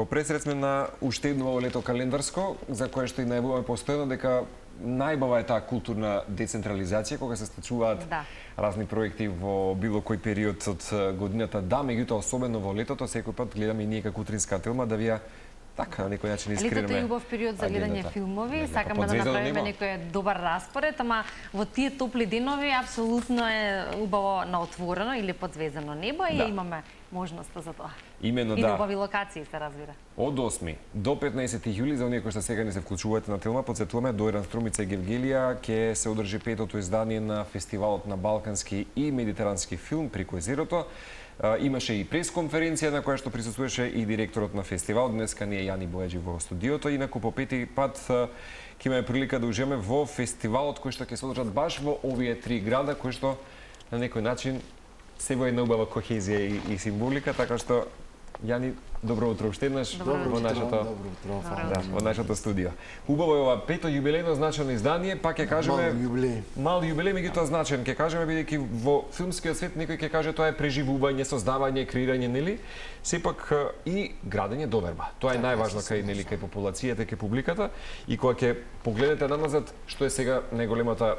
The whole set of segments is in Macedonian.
пресред сме на уште едно лето календарско, за кое што и најавуваме постојано дека најбава е таа културна децентрализација кога се случуваат разни проекти во било кој период од годината. Да, меѓутоа особено во летото секој пат гледаме и ние како утринска телма да вија така на некој начин искренеме. Летото е убав период за гледање филмови, сакаме да направиме некој добар распоред, ама во тие топли денови апсолутно е убаво на отворено или под звездано небо и имаме можноста за тоа. Именно, и убави локации се разбира. Од 8 до 15 јули за оние кои што сега не се вклучувате на телма, потсетуваме до Дојран Струмица и Гевгелија ќе се одржи петото издание на фестивалот на балкански и медитерански филм Прико езерото. Имаше и пресконференција на која што присуствуваше и директорот на фестивал. Днеска ни е Јани Бојаджи во студиото, инаку по пети пат ќе имаме прилика да уживаме во фестивалот кој што ќе се одржат баш во овие три града кои што на некој начин се во една убава кохезија и символика, така што Јани, добро утро уште еднаш во нашето студио. Убаво е ова пето јубилејно значено издание, пак ќе кажеме мал јубилеј, меѓутоа значен, ќе кажеме бидејќи во филмскиот свет некој ќе каже тоа е преживување, создавање, креирање, нели? Сепак и градење доверба. Тоа е најважно кај нели кај популацијата, кај публиката и кога ќе погледнете назад што е сега најголемата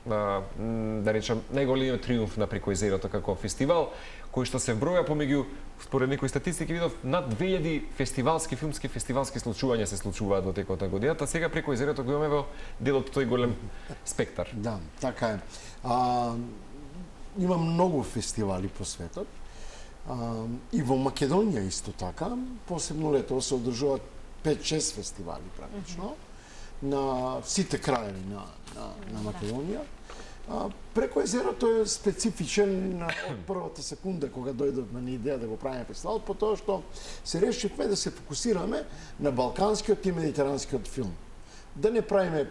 да речам најголемиот триумф на Прико езерото како фестивал, кој што се броја помеѓу според некои статистики видов над 2000 филмски случувања се случуваат во текот на годината. Сега Прико езерото го имаме во делот тој голем спектар. Да, така е. Има многу фестивали по светот. И во Македонија исто така, посебно лето се одржуваат 5-6 фестивали практично на сите краеви на Македонија. Преко езерото е специфичен од првата секунда кога дојдовме на идеја да го правиме фестивал, по тоа што се решивме да се фокусираме на балканскиот и медитеранскиот филм. Да не правиме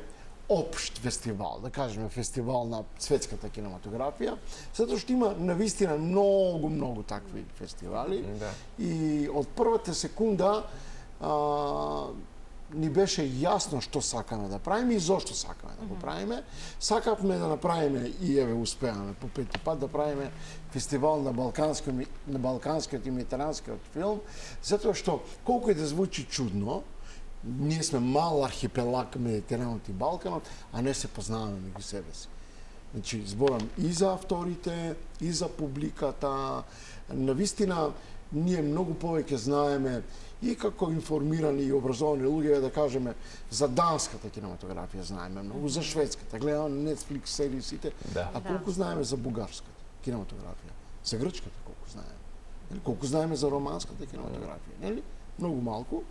општ фестивал, да кажеме фестивал на светската кинематографија, затоа што има навистина многу такви фестивали и од првата секунда ни беше јасно што сакаме да правиме и зошто сакаме да го правиме. Сакавме да направиме и еве успеаме по пети пат да правиме фестивал на балканскиот и медитеранскиот филм, затоа што колку и да звучи чудно, ние сме мал архипелаг Медитеранот и Балканот, а не се познаваме меѓу себе си. Значи, зборам и за авторите, и за публиката. Навистина, ние многу повеќе знаеме и како информирани и образовани луѓе, да кажеме, за данската кинематографија знаеме многу, за шведската, гледаме Netflix сериисите, а колку знаеме за бугарската кинематографија, за грчката колку знаеме, колку знаеме за романската кинематографија, нели? Многу малку.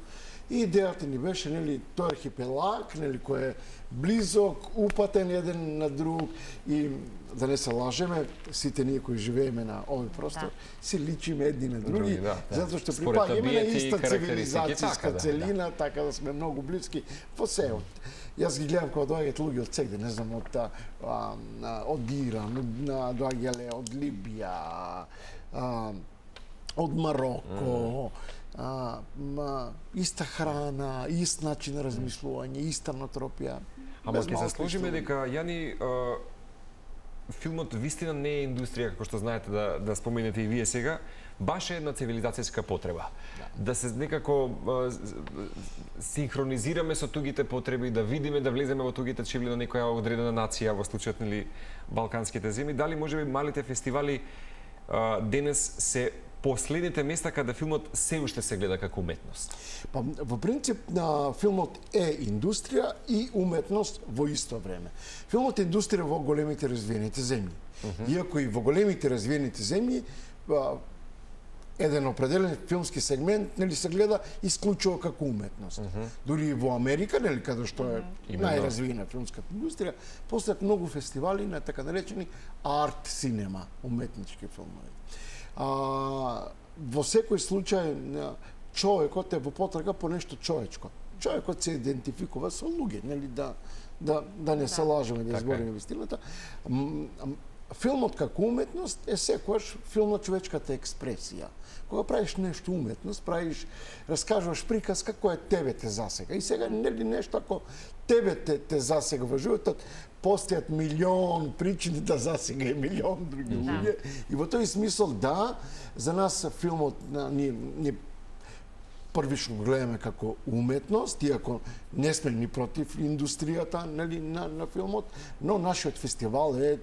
И идејата ни беше, нели, тој архипелаг, нели, кој е близок, упатен еден на друг и да не се лажеме, сите ние кои живееме на овој простор, се личиме едни на други, затоа што припаѓаме на иста цивилизацијска целина, така да сме многу блиски во се. Јас ги гледам кога доаѓаат луѓе од сегде, не знам, од Иран, доаѓале од Либија, од Мароко, иста храна, ист начин на размислување, иста натропија. Ама ќе се сложиме дека, Јани, филмот вистина не е индустрија, како што знаете да споменете и вие сега, баш е една цивилизацијска потреба. Да се некако синхронизираме со тугите потреби, да видиме, да влеземе во тугите чивли на некоја одредена нација, во случајот нели балканските земји. Дали можеби малите фестивали денес се последните места каде филмот се уште се гледа како уметност? Па, во принцип, филмот е индустрија и уметност во исто време. Филмот е индустрија во големите развиените земји. Иако и во големите развиените земји еден определен филмски сегмент нели се гледа исклучиво како уметност. Дури и во Америка, нели, каде што е најразвиена филмската индустрија, постојат многу фестивали на така наречени арт синема, уметнички филмови. Во секој случај човекот е во потрага по нешто човечко. Човекот се идентификува со луѓе, нели, да не се лажеме, да избориме вистината. Филмот како уметност е секогаш филм на човечката експресија. Кога правиш нешто уметност, раскажуваш приказка која тебе те засега. И сега нели нешто ако тебе те засега во животот, постојат милион причини да засега и милион други луѓе. И во тој смисол, да, за нас филмот ни првично гледаме како уметност, иако не сме ни против индустријата, нели, на филмот, но нашиот фестивал е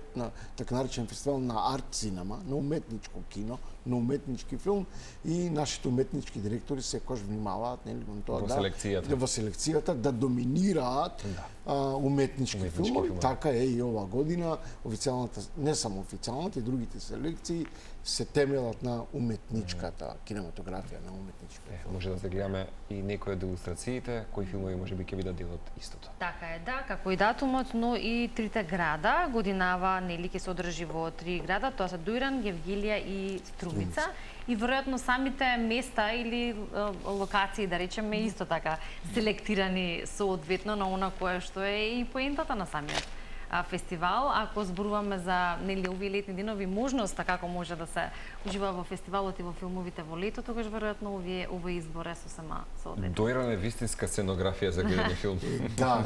така наречен фестивал на арт синема, на уметничко кино, на уметнички филм, и нашите уметнички директори секогаш внимаваат, нели, во селекцијата да доминираат уметнички филмови. Така е и ова година. Официјалната, не само официјалната, и другите селекции се темелат на уметничката кинематографија, на уметнички филм. Може да се гледаме и некои од илустрациите, кои филмови можеби ќе бидат дел од истото. Така е, да, како и датумот, но и трите града годинава, нели, ќе се одржи во 3 града, тоа се Дујран, Гевгелија и Струмица. И веројатно самите места или локации, да речеме, исто така селектирани соодветно на она кое што е и поентата на самиот фестивал. Ако зборуваме за, нели, овие летни денови, можноста како може да се ужива во фестивалот и во филмовите во лето, тогаш веројатно овој избор е сосема соодветен. Дојран е вистинска сценографија за гледање филм. Да,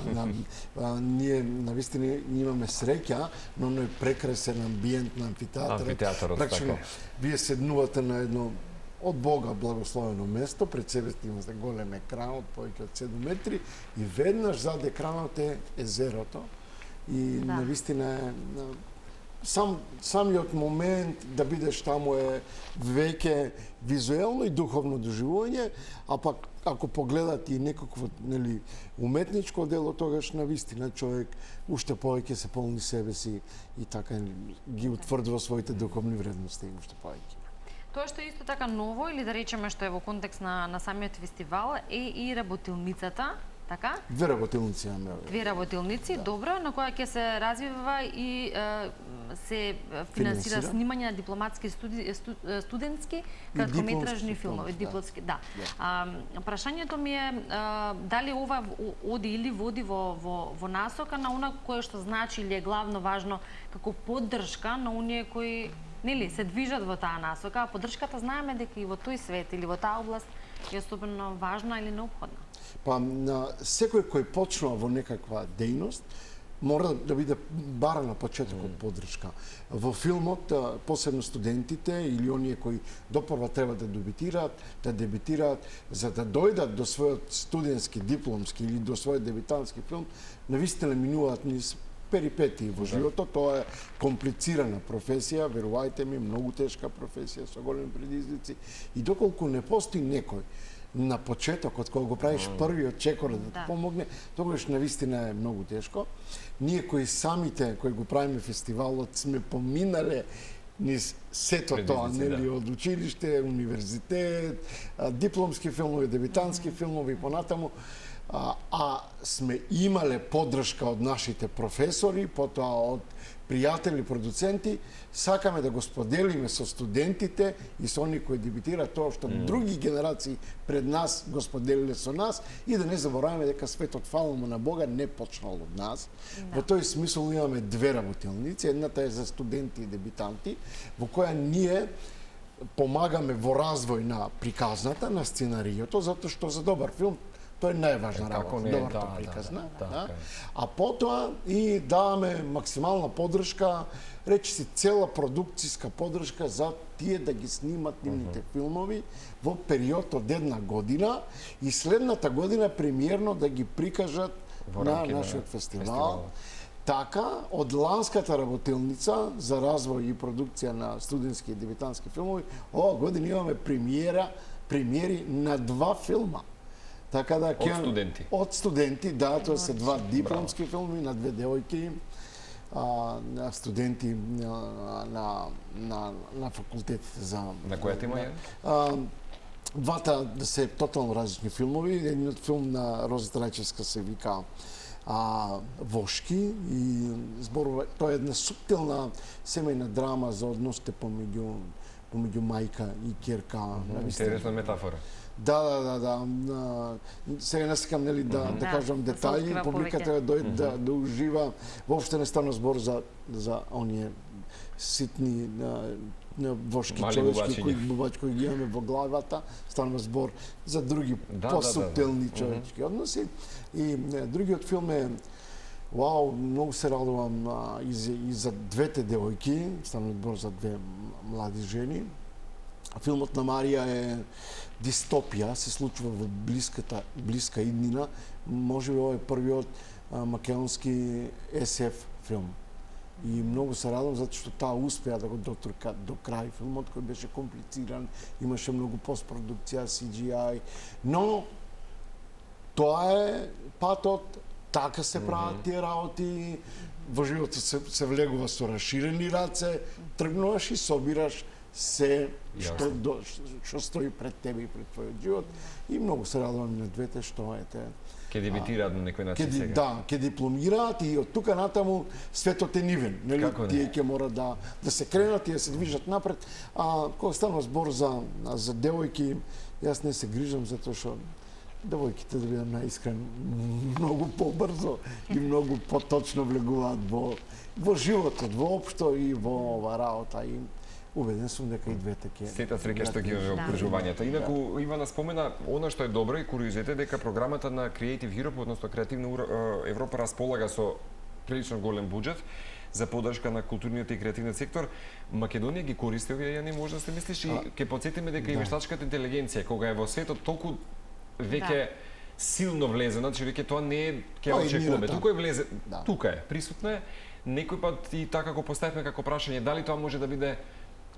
ние навистина имаме среќа, но е прекрасен амбиент на амфитеатарот. Амфитеатарот, така. Вие седнувате на едно од Бога благословено место, пред себе имате голем екран од повеќе од 7 метри и веднаш зад екранот е езерото. И навистина е самиот момент да бидеш таму е веќе визуелно и духовно доживување, а пак ако погледате и некакво, нели, уметничко дело, тогаш навистина човек уште повеќе се полни себе си и така ги утврдува своите духовни вредности уште повеќе. Тоа што е исто така ново, или да речеме што е во контекст на самиот фестивал, е и работилницата. Така? Две работилници имаме. Две работилници, да. Добро, на која ќе се развива и се финансира снимање на дипломатски студентски краткометражни филмови, дипломски, да. Прашањето ми е дали ова оди или води во насока на она кое што значи или е главно важно како поддршка на оние кои, нели, се движат во таа насока, а поддршката знаеме дека и во тој свет или во таа област е особено важна или неопходна. Па на секој кој почнува во некаква дејност, мора да биде баран на почетокот поддршка. Во филмот, посебно студентите или оние кои допрва треба да дебитираат, за да дојдат до својот студентски, дипломски или до својот дебитантски филм, навистина минуваат низ перипетии во животот. Тоа е комплицирана професија, верувајте ми, многу тешка професија со големи предизвици, и доколку не постои некој на почетокот, кога го правиш првиот чекор да ти помогне, тогаш навистина е многу тешко. Ние кои самите, кои го правиме фестивалот, сме поминале низ сето тоа, нели, од училиште, универзитет, дипломски филмови, дебитантски филмови и понатаму, а сме имале поддршка од нашите професори, потоа од пријатели, продуценти. Сакаме да го споделиме со студентите и со оние кои дебитираат тоа што други генерации пред нас го споделиле со нас, и да не забораваме дека светот, фала му на Бога, не почнал од нас. Во тој смисол имаме две работилници. Едната е за студенти и дебитанти, во која ние помагаме во развој на приказната, на сценариото, затоа што за добар филм тоа е најважна работа, добарто приказна. А потоа и даваме максимална поддршка, речиси цела продукцијска поддршка за тие да ги снимат нивните филмови во период од една година и следната година премиерно да ги прикажат на нашиот фестивал. Така, од ланската работилница за развој и продукција на студентски и дебитантски филмови, ова година имаме премиери на 2 филма. Така да од студенти, да, тоа се 2 дипломски филми на 2 девојки, студенти на факултетите за... На која тема е? Двата се тотално различни филмови. Едниот филм на Роза Трајчевска се вика Вошки и зборува, тоа е една суптилна семејна драма за односите помеѓу мајка и ќерка. Интересна метафора. Да. Сега не сакам, нели, да кажам детали, публиката да ужива. Воопште не стана збор за оние ситни вошки човечки кои ги имаме во главата, стана збор за други посуптилни човечки односи. И другиот филм е многу се радувам и за двете девојки, стана збор за 2 млади жени, Филмот на Марија е дистопија, се случува во блиска иднина. Можеби ова е првиот македонски SF филм. И многу се радам затоа што таа успеа да го дотрка до крај филмот, кој беше комплициран, имаше многу постпродукција, CGI, но тоа е патот, така се прават тие работи, во животот се влегува со расширени раце, тргнуваш и собираш се што стои пред тебе и пред твојот живот, и многу се радувам на двете што ете Ке дебитираат на некој начин сега. Да, ке дипломираат и од тука натаму светот е нивен. Нели? Тие ќе мора да се кренат и да се движат напред. Кога станува збор за девојки, јас не се грижам затоа што девојките, да бидам наискрен, многу побрзо и многу поточно влегуваат во животот, воопшто и во ова работа. И убеден сум дека и двете ќе... Сета среќа што ги имаме окружувањето. Инаку, Ивана спомена, она што е добро и куриозитет дека програмата на Creative Europe, односно Креативна Европа, располага со прилично голем буџет за поддршка на културниот и креативниот сектор. Македонија ги користи овие јани можности, мислиш? И ќе потсетиме дека и вештачката интелигенција, кога е во светот толку веќе силно влезе, значи веќе тоа не е ќе очекуваме. Тука е влезе, тука е, присутна е. Некој пат и така го поставивме како прашање, дали тоа може да биде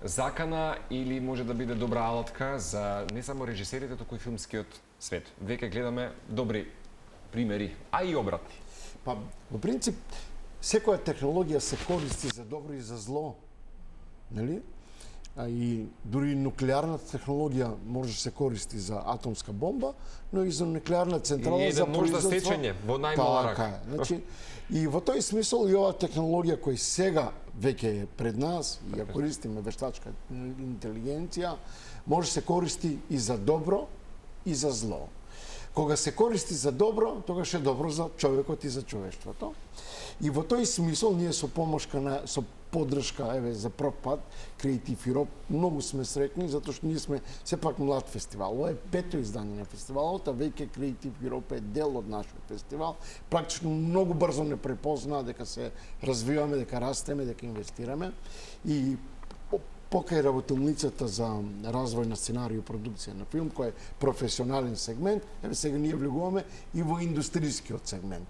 закана или може да биде добра алатка за не само режисерите, туку и филмскиот свет. Веќе гледаме добри примери, а и обратни. Па, во принцип, секоја технологија се користи за добро и за зло, нели? И дури нуклеарната технологија може да се користи за атомска бомба, но и за нуклеарна централа за производство. И стечење во најмала рака. Значи, и во тој смисол и оваа технологија која сега веќе е пред нас, и ја користиме вештачка интелигенција, може да се користи и за добро и за зло. Кога се користи за добро, тогаш е добро за човекот и за човештвото. И во тој смисол ние со со поддршка, еве за прв пат Creative Europe, многу сме среќни затоа што ние сме сепак млад фестивал. Ова е пето издание на фестивалот, а веќе Creative Europe е дел од нашиот фестивал. Практично многу брзо не препознаа дека се развиваме, дека растеме, дека инвестираме. И покрај работилницата за развој на сценарија и продукција на филм, кој е професионален сегмент, еве сега ние влегуваме и во индустрискиот сегмент.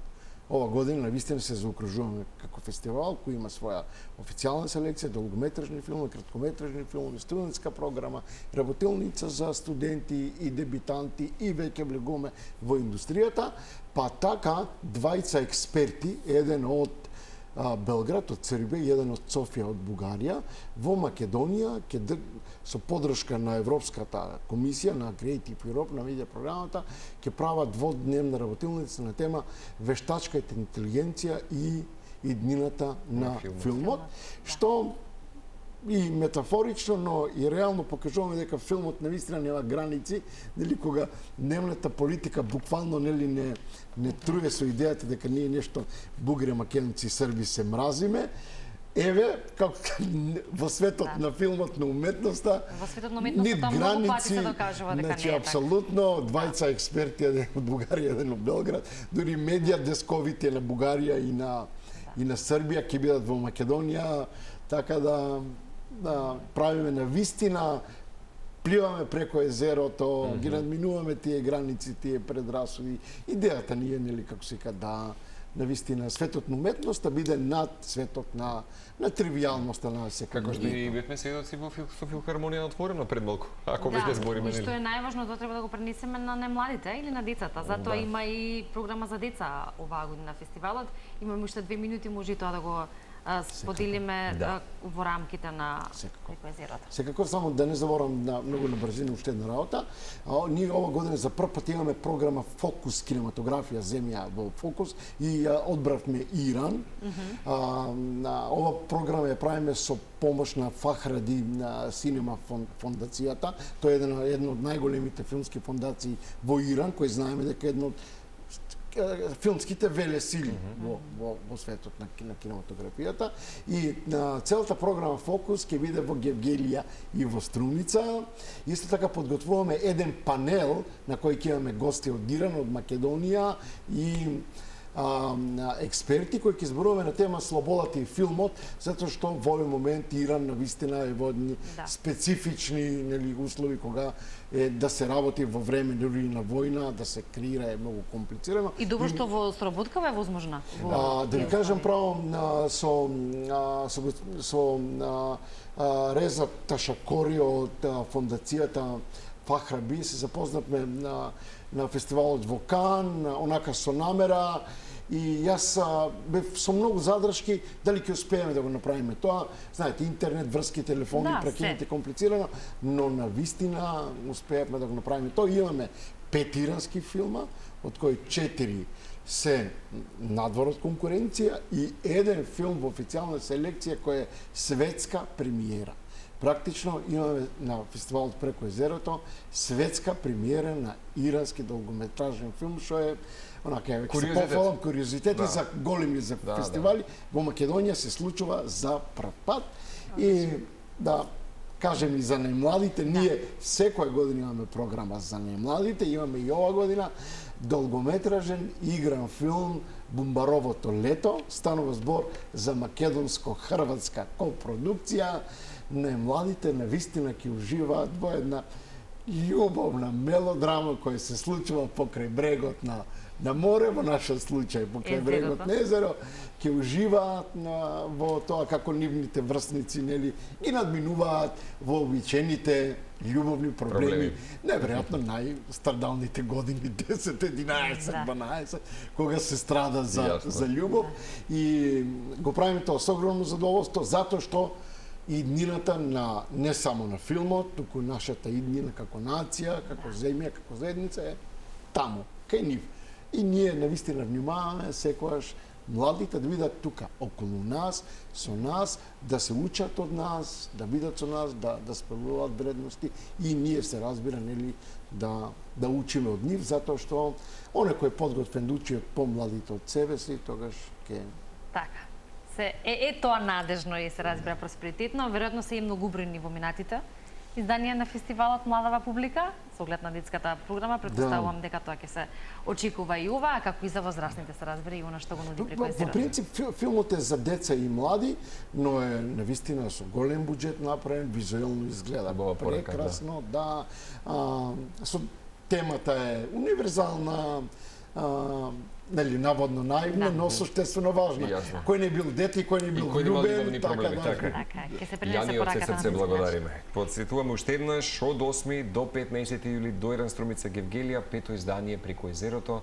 Ова година навистина се заокружуваме како фестивал кој има своја официјална селекција, долгометражни филми, краткометражни филми, студентска програма, работилница за студенти и дебитанти и веќе влегуваме во индустријата, па така двајца експерти, еден од Белград, од Србија, и еден од Софија, од Бугарија, во Македонија, со поддршка на Европската комисија, на Creative Europe, на медиа програмата, ќе прават дводневна работилница на тема вештачката интелигенција и иднината на филмот, што и метафорично, но и реално покажуваме дека филмот навистина нема граници, нели, кога дневната политика буквално не труе со идејата дека ние нешто бугари, македонци и срби се мразиме. Еве, како во светот на филмот на уметноста, во светот на уметноста многу пати се докажува дека значи, не е апсолутно, двајца експерти, еден од Бугарија, еден од Белград, дури медиа десковите на Бугарија и на Србија ќе бидат во Македонија, така да правиме на вистина, пливаме преко езерото, ги надминуваме тие граници, тие предрасуди. Идејата ни е, нели, како се ка, да на вистина светот на уметноста биде над светот на тривијалноста на секој. Како што и бевме сведоци во филхармонија на отворено пред малку, ако веќе збориме. Да, и што е најважно, тоа треба да го пренесеме на немладите или на децата. Затоа има и програма за деца оваа година фестивалот. Имаме уште 2 минути, може и тоа да го споделиме во рамките на преко езерото. Секако, само да не заборам многу на брзина уште една работа. Ние ова година за прв пат имаме програма Фокус кинематографија, земја во фокус, и одбравме Иран. Ова програма ја правиме со помош на Фахради на Синема фондацијата. Тоа е една од најголемите филмски фондации во Иран, кој знаеме дека е една од филмските велесили во светот на кинематографијата. И целата програма Фокус ќе биде во Гевгелија и во Струмица. Исто така подготвуваме еден панел на кој ќе имаме гости од Иран, од Македонија и експерти кои ќе зборуваме на тема слободата и филмот, затоа што во овој момент Иран навистина е во едни специфични услови кога да се работи во време на војна, да се креира е многу комплицирано. И добро што во соработкава е возможна. Да ви кажам право, со Реза Ташакори од фондацијата Фахраби се запознавме на фестивалот во Кан, онака со намера, и јас бев со многу задршки дали ќе успееме да го направиме тоа. Знаете, интернет, врски, телефони, прекинете комплицирано, но на вистина успеевме да го направиме тоа. Имаме 5 ирански филма, од кои 4 се надвор од конкуренција и еден филм во официјална селекција која е светска премиера. Практично имаме на фестивалот Преко езерото светска премиера на ирански долгометражен филм, што е онака куриозитети за големи фестивали. Во Македонија се случува за прв пат. И да кажем и за најмладите, ние секоја година имаме програма за најмладите, имаме и ова година долгометражен игран филм Бумбаровото лето. Станува збор за македонско-хрватска копродукција. Најмладите навистина ќе уживаат во една љубовна мелодрама која се случува покрај брегот на море, во нашиот случај покрај брегот на езеро, ќе уживаат во тоа како нивните врсници ги надминуваат вообичаените љубовни проблеми. Неверојатно најстрадалните години 10, 11, 12, кога се страда за љубов, и го правиме тоа со огромно задоволство затоа што иднината на не само на филмот, туку нашата иднина како нација, како земја, како заедница е таму, кај нив. И ние навистина внимаваме секогаш младите да бидат тука, околу нас, со нас, да се учат од нас, да бидат со нас, да споделуваат вредности, и ние се разбира, да учиме од нив, затоа што оне кој е подготвен да учи од помладите од себе си, тогаш ќе... Така. Тоа надежно и се разбира просперитетно. Веројатно се и многу бројни во минатите изданија на фестивалот Младава публика, со оглед на детската програма, претпоставувам дека тоа ќе се очекува и ова, како и за возрастните се разбира и она што го нуди Преко езерото. Во принцип филмот е за деца и млади, но е навистина со голем буџет направен, визуелно изгледа прекрасно, со темата е универзална, наводно наивна, но суштествено важна. Кој не бил дете и кој не бил влюбен, така. Ќе се пренесе пораката на се благодариме. Подсетуваме уште еднаш од 8 до 15 јули до Иран Струмица Гевгелија, 5-то издание Преко езерото.